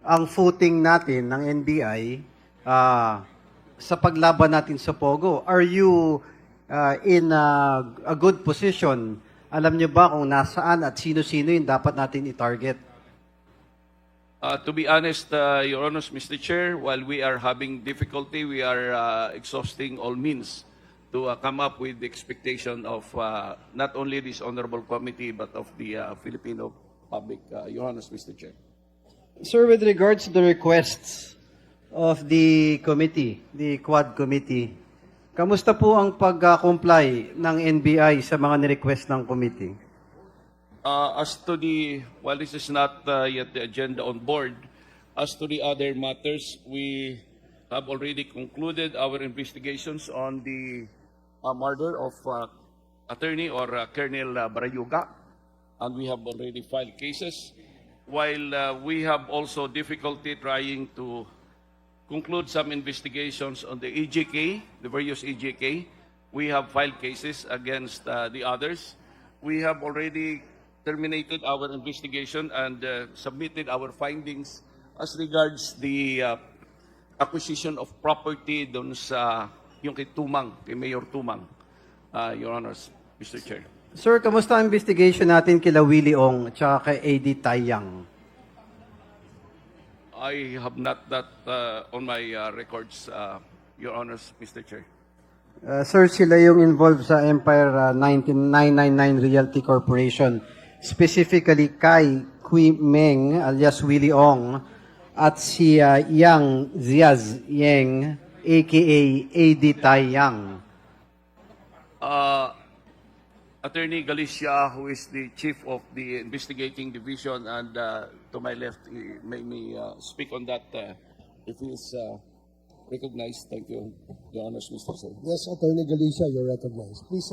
ang footing natin ng NBI sa paglaban natin sa Pogo? Are you in a good position? Alam niyo ba kung nasaan at sino-sino yung dapat natin i-target? To be honest, Your Honors, Mr. Chair, while we are having difficulty, we are exhausting all means to come up with the expectation of not only this honorable committee, but of the Filipino public, Your Honors, Mr. Chair. Sir, with regards to the requests of the committee, the Quad Committee, kamusta po ang pag-comply ng NBI sa mga ni-request ng committee? As to the, while this is not yet the agenda on board, as to the other matters, we have already concluded our investigations on the murder of attorney or Colonel Barayuga, and we have already filed cases. While we have also difficulty trying to conclude some investigations on the EJK, the various EJK, we have filed cases against the others. We have already terminated our investigation and submitted our findings as regards the acquisition of property doon sa yung kay Tumang, kay Mayor Tumang, Your Honors, Mr. Chair. Sir, kamusta ang investigation natin kila Willie Ong at saka kay AD Taiyang? I have not that on my records, Your Honors, Mr. Chair. Sir, sila yung involved sa Empire 19999 Realty Corporation. Specifically kay Kui Meng alias Willie Ong at si Yang Ziaz Yeng aka AD Taiyang. Attorney Galicia, who is the chief of the investigating division, and to my left, he may me speak on that if he is recognized. Thank you, Your Honors, Mr. Chair. Yes, Attorney Galicia, you're recognized. Please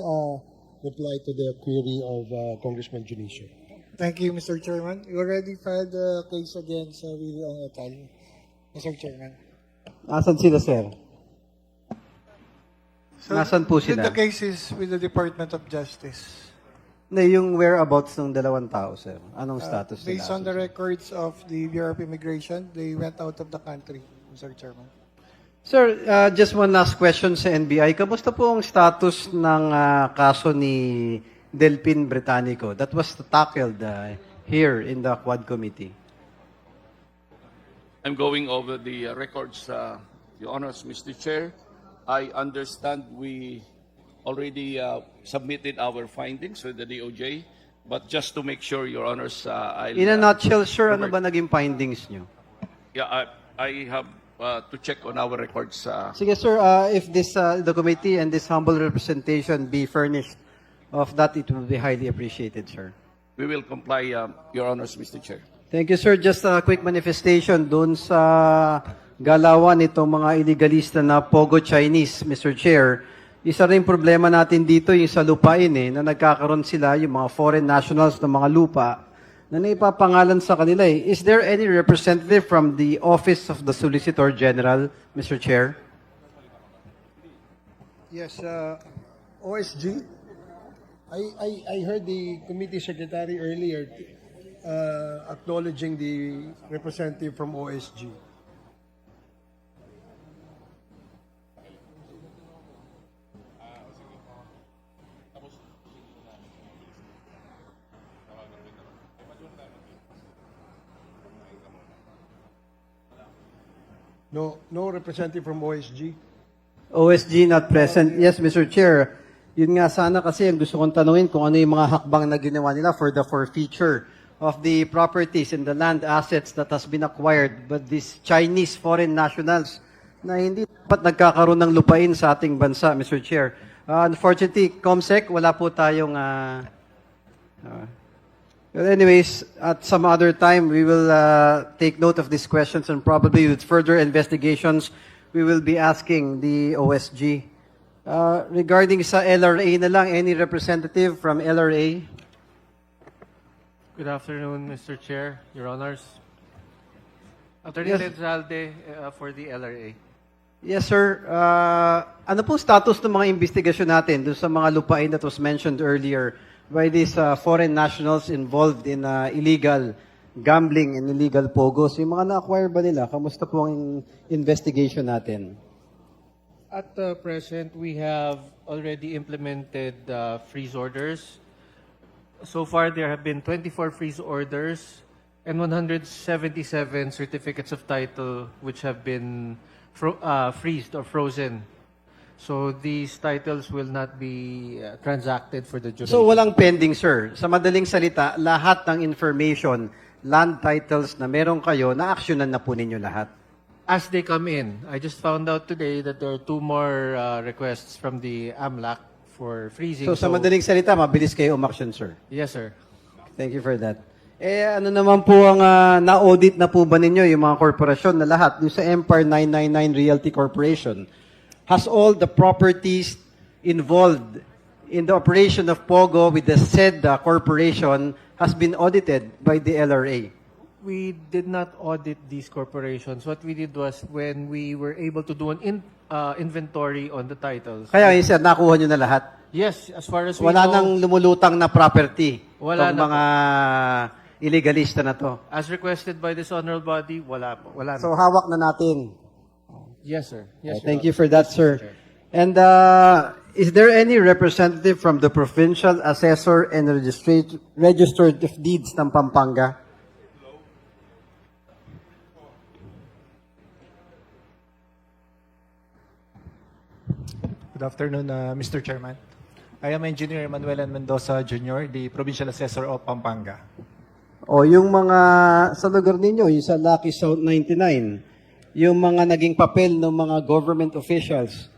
reply to the query of Congressman Junicio. Thank you, Mr. Chairman. You already filed a case against Willie Ong et al., Mr. Chairman. Nasaan sila, sir? Nasaan po sila? The case is with the Department of Justice. Na yung whereabouts ng dalawang tao, sir. Anong status nila? Based on the records of the Bureau of Immigration, they went out of the country, Mr. Chairman. Sir, just one last question sa NBI. Kamusta po ang status ng kaso ni Delpin Britannico that was tackled here in the Quad Committee? I'm going over the records, Your Honors, Mr. Chair. I understand we already submitted our findings with the DOJ, but just to make sure, Your Honors, I'll... In a nutshell, sir, ano ba naging findings nyo? Yeah, I have to check on our records. Sige, sir, if this the committee and this humble representation be furnished of that, it will be highly appreciated, sir. We will comply, Your Honors, Mr. Chair. Thank you, sir. Just a quick manifestation doon sa galawan itong mga illegalista na Pogo Chinese, Mr. Chair. Isa rin problema natin dito yung sa lupain na nagkakaroon sila yung mga foreign nationals ng mga lupa na naipapangalan sa kanila. Is there any representative from the Office of the Solicitor General, Mr. Chair? Yes, OSG. I heard the committee secretary earlier acknowledging the representative from OSG. No representative from OSG. OSG not present. Yes, Mr. Chair. Yun nga sana kasi ang gusto kong tanungin kung ano yung mga hakbang na ginawa nila for the forfeiture of the properties and the land assets that has been acquired by these Chinese foreign nationals na hindi dapat nagkakaroon ng lupain sa ating bansa, Mr. Chair. Unfortunately, COMSEC, wala po tayong... But anyways, at some other time, we will take note of these questions and probably with further investigations, we will be asking the OSG. Regarding sa LRA na lang, any representative from LRA? Good afternoon, Mr. Chair, Your Honors. Attorney Yes. Lenzalde for the LRA. Yes, sir. Ano po status ng mga investigasyon natin doon sa mga lupain that was mentioned earlier by these foreign nationals involved in illegal gambling and illegal pogos. Yung mga na-acquire ba nila? Kamusta po ang investigation natin? At present, we have already implemented freeze orders. So far, there have been 24 freeze orders and 177 certificates of title which have been freezed or frozen. So these titles will not be transacted for the duration. So walang pending, sir. Sa madaling salita, lahat ng information, land titles na meron kayo, na-actionan na po ninyo lahat. As they come in, I just found out today that there are 2 more requests from the AMLAC for freezing. So sa madaling salita, mabilis kayo umaksyon, sir. Yes, sir. Thank you for that. Ano naman po ang na-audit na po ba ninyo yung mga korporasyon na lahat? Yung sa Empire 999 Realty Corporation, has all the properties involved in the operation of POGO with the said corporation has been audited by the LRA? We did not audit these corporations. What we did was when we were able to do an inventory on the titles. Kaya yun, sir, nakuha nyo na lahat? Yes, as far as we Wala know, nang lumulutang na property Wala tong na mga illegalista na to. as requested by this honorable body, wala po. Wala na. So hawak na natin. Yes, sir. Yes, Thank you for that, sir. And is there any representative from the Provincial Assessor and Register of Deeds ng Pampanga? Good afternoon, Mr. Chairman. I am Engineer Manuel N. Mendoza Jr., the Provincial Assessor of Pampanga. O yung mga sa lugar ninyo, yung sa Lucky South 99, yung mga naging papel ng mga government officials,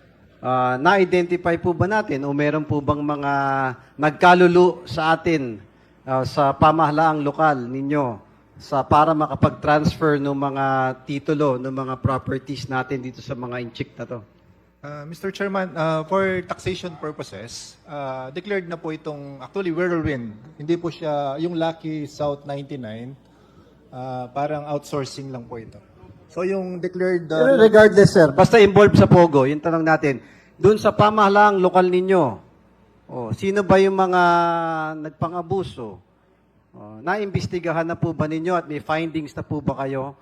na-identify po ba natin o meron po bang mga nagkalulu sa atin sa pamahalaang lokal ninyo para makapag-transfer ng mga titulo, ng mga properties natin dito sa mga inchik na to? Mr. Chairman, for taxation purposes, declared na po itong, actually, whirlwind. Hindi po siya, yung Lucky South 99, parang outsourcing lang po ito. So yung declared... Pero regardless, sir, basta involved sa POGO, yung tanong natin, dun sa pamahalaang lokal ninyo, sino ba yung mga nagpang-abuso? Naimbestigahan na po ba ninyo at may findings na po ba kayo?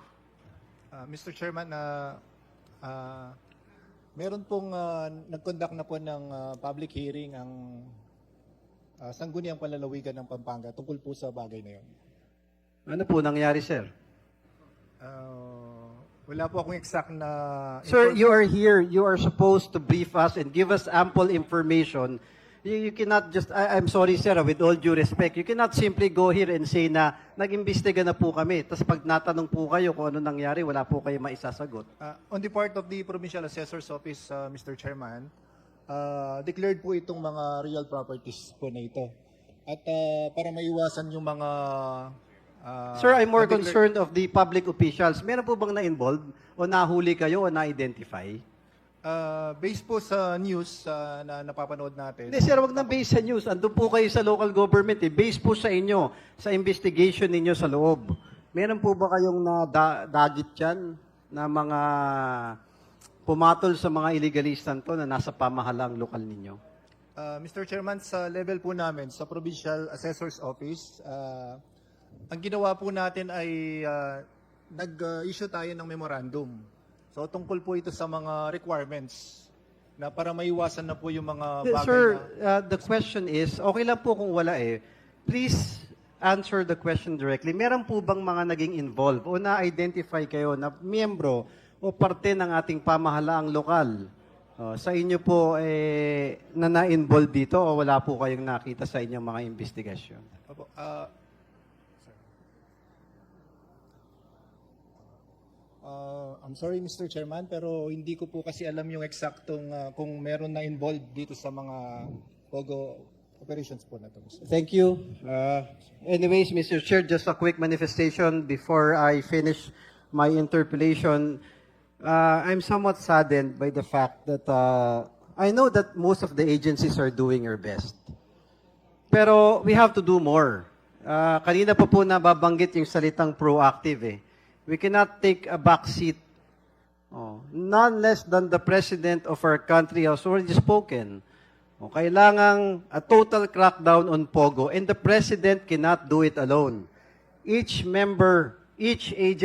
Mr. Chairman, meron pong nag-conduct na po ng public hearing ang Sangguniang Panlalawigan ng Pampanga tungkol po sa bagay na yun. Ano po nangyari, sir? Wala po akong exact na... Sir, you are here. You are supposed to brief us and give us ample information. You cannot just, I'm sorry, sir, with all due respect, you cannot simply go here and say na nag-imbestiga na po kami. Tapos pag natanong po kayo kung ano nangyari, wala po kayo maisasagot. On the part of the Provincial Assessor's Office, Mr. Chairman, declared po itong mga real properties po na ito. At para maiwasan yung mga... Sir, I'm more concerned of the public officials. Meron po bang na-involved o nahuli kayo o na-identify? Based po sa news na napapanood natin. Hindi, sir, wag na based sa news. Andun po kayo sa local government. Based po sa inyo, sa investigation ninyo sa loob. Meron po ba kayong nadagit dyan na mga pumatol sa mga ilegalistan to na nasa pamahalaang lokal ninyo? Mr. Chairman, sa level po namin, sa Provincial Assessor's Office, ang ginawa po natin ay nag-issue tayo ng memorandum. So tungkol po ito sa mga requirements na para maiwasan na po yung mga bagay Sir, na... the question is, okay lang po kung wala please answer the question directly. Meron po bang mga naging involved o na-identify kayo na miyembro o parte ng ating pamahalaang lokal? Sa inyo po na na-involve dito o wala po kayong nakita sa inyong mga investigasyon? Opo, I'm sorry, Mr. Chairman, pero hindi ko po kasi alam yung eksaktong kung meron na involved dito sa mga POGO operations po na ito. Thank you. Anyways, Mr. Chair, just a quick manifestation before I finish my interpellation. I'm somewhat saddened by the fact that I know that most of the agencies are doing their best. Pero we have to do more. Kanina pa po nababanggit yung salitang proactive. We cannot take a back seat. None less than the President of our country has already spoken. Kailangang a total crackdown on POGO and the President cannot do it alone. each member, each agency